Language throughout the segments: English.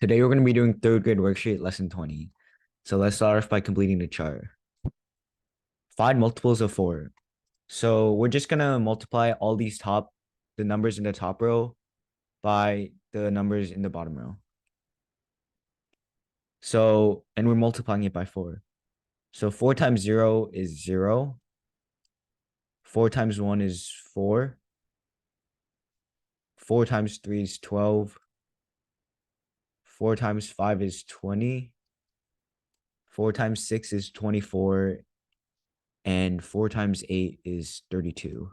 Today we're going to be doing third grade worksheet lesson 20. So let's start off by completing the chart. Find multiples of 4. So we're just going to multiply all the numbers in the top row by the numbers in the bottom row. So, and we're multiplying it by 4. So 4 times 0 is 0. 4 times 1 is 4. 4 times 3 is 12. 4 times 5 is 20. 4 times 6 is 24. And 4 times 8 is 32.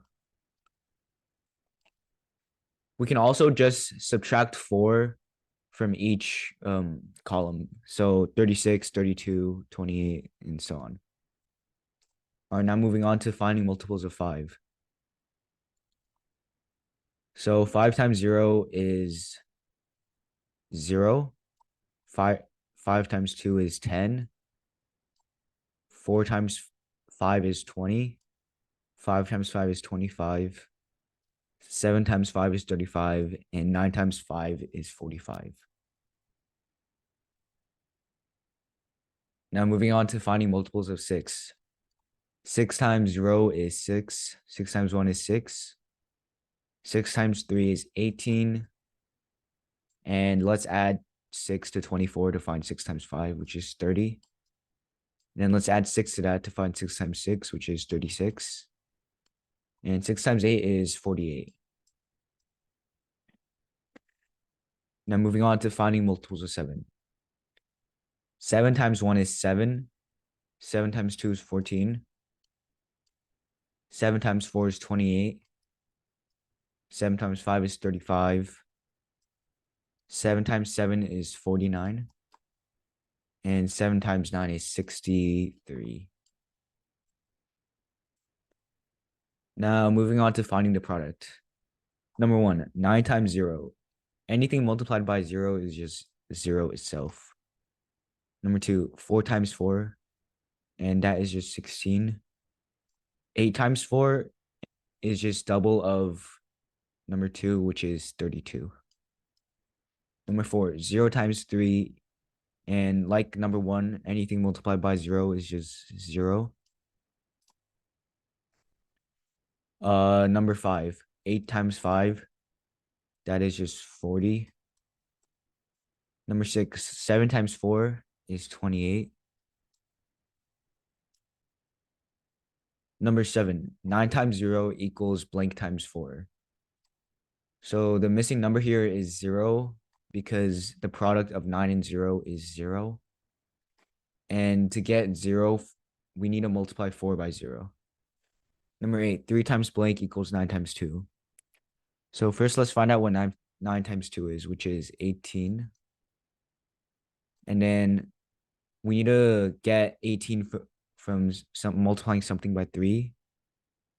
We can also just subtract 4 from each column. So 36, 32, 28, and so on. All right, now moving on to finding multiples of 5. So 5 times 0 is 0. 5 times 2 is 10. 4 times 5 is 20. 5 times 5 is 25. 7 times 5 is 35. And 9 times 5 is 45. Now moving on to finding multiples of 6. 6 times 0 is 6. 6 times 1 is 6. 6 times 3 is 18. And let's add 6 to 24 to find 6 times 5, which is 30. Then let's add 6 to that to find 6 times 6, which is 36. And 6 times 8 is 48. Now moving on to finding multiples of 7. 7 times 1 is 7. 7 times 2 is 14. 7 times 4 is 28. 7 times 5 is 35. 7 times 7 is 49. And 7 times 9 is 63. Now moving on to finding the product. Number 1, 9 times 0. Anything multiplied by 0 is just 0 itself. Number 2, 4 times 4. And that is just 16. 8 times 4 is just double of number 2, which is 32. Number 4, 0 times 3. And like number 1, anything multiplied by 0 is just 0. Number 5, 8 times 5. That is just 40. Number 6, 7 times 4 is 28. Number 7, 9 times 0 equals blank times 4. So the missing number here is 0 because the product of 9 and 0 is 0. And to get 0, we need to multiply 4 by 0. Number 8, 3 times blank equals 9 times 2. So first let's find out what 9 times 2 is, which is 18. And then we need to get 18 from multiplying something by 3.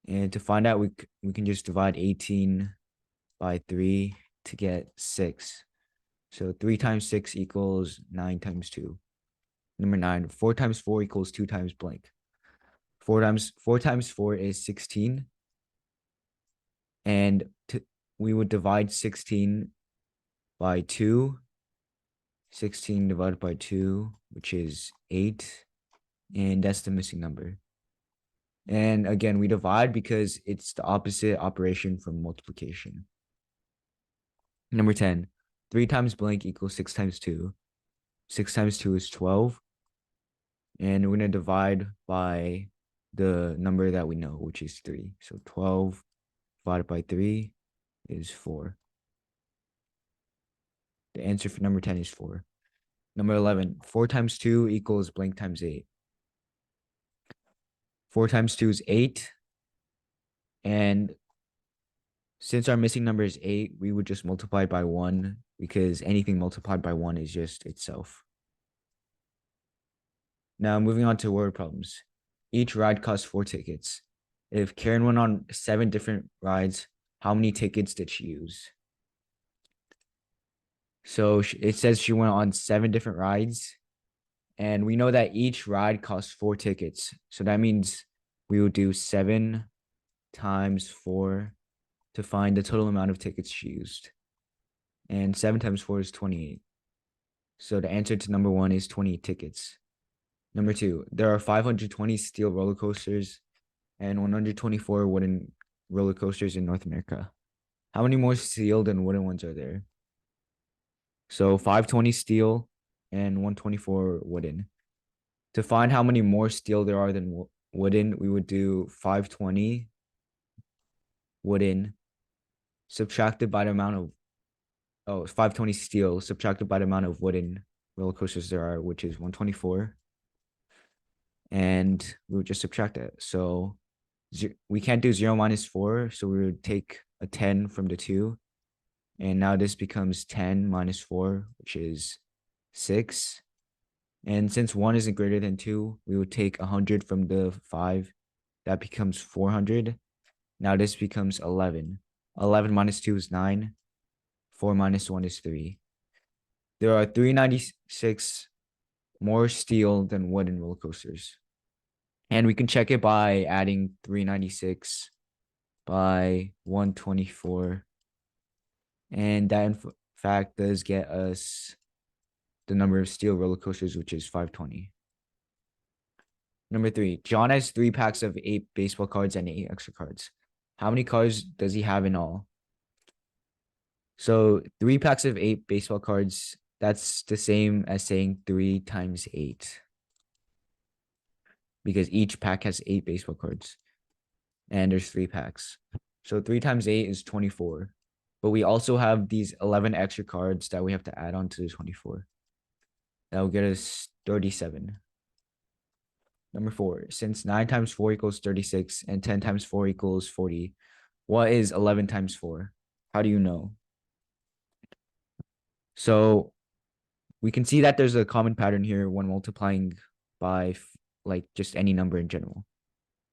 And to find out, we can just divide 18 by 3 to get 6. So 3 times 6 equals 9 times 2. Number 9, 4 times 4 equals 2 times blank. 4 times 4 is 16. And we would divide 16 by 2. 16 divided by 2, which is 8. And that's the missing number. And again, we divide because it's the opposite operation from multiplication. Number 10, 3 times blank equals 6 times 2. 6 times 2 is 12. And we're going to divide by the number that we know, which is 3. So 12 divided by 3 is 4. The answer for number 10 is 4. Number 11, 4 times 2 equals blank times 8. 4 times 2 is 8. And since our missing number is 8, we would just multiply by 1 because anything multiplied by 1 is just itself. Now moving on to word problems. Each ride costs 4 tickets. If Karen went on 7 different rides, how many tickets did she use? So it says she went on 7 different rides. And we know that each ride costs 4 tickets. So that means we will do 7 times 4 to find the total amount of tickets she used. And 7 times 4 is 28. So the answer to number one is 20 tickets. Number two, there are 520 steel roller coasters and 124 wooden roller coasters in North America. How many more steel than wooden ones are there? So 520 steel and 124 wooden. To find how many more steel there are than wooden, we would do 520 wooden subtracted by the amount of 520 steel subtracted by the amount of wooden roller coasters there are, which is 124. And we would just subtract it. So we can't do 0 minus 4. So we would take a 10 from the 2. And now this becomes 10 minus 4, which is 6. And since 1 isn't greater than 2, we would take 100 from the 5. That becomes 400. Now this becomes 11. 11 minus 2 is 9. 4 minus 1 is 3. There are 396 more steel than wooden roller coasters. And we can check it by adding 396 by 124. And that, in fact, does get us the number of steel roller coasters, which is 520. Number three, John has 3 packs of 8 baseball cards and 8 extra cards. How many cards does he have in all? So 3 packs of 8 baseball cards, that's the same as saying 3 times 8. Because each pack has 8 baseball cards. And there's 3 packs. So 3 times 8 is 24. But we also have these 11 extra cards that we have to add on to the 24. That will get us 37. Number 4, since 9 times 4 equals 36 and 10 times 4 equals 40, what is 11 times 4? How do you know? So we can see that there's a common pattern here when multiplying by like just any number in general.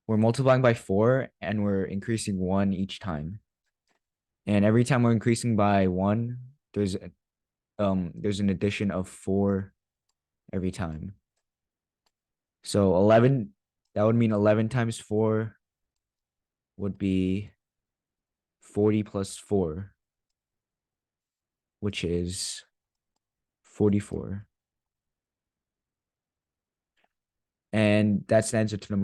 We're multiplying by 4 and we're increasing 1 each time. And every time we're increasing by 1, there's an addition of 4 every time. So 11, that would mean 11 times 4 would be 40 plus 4, which is 44. And that's the answer to number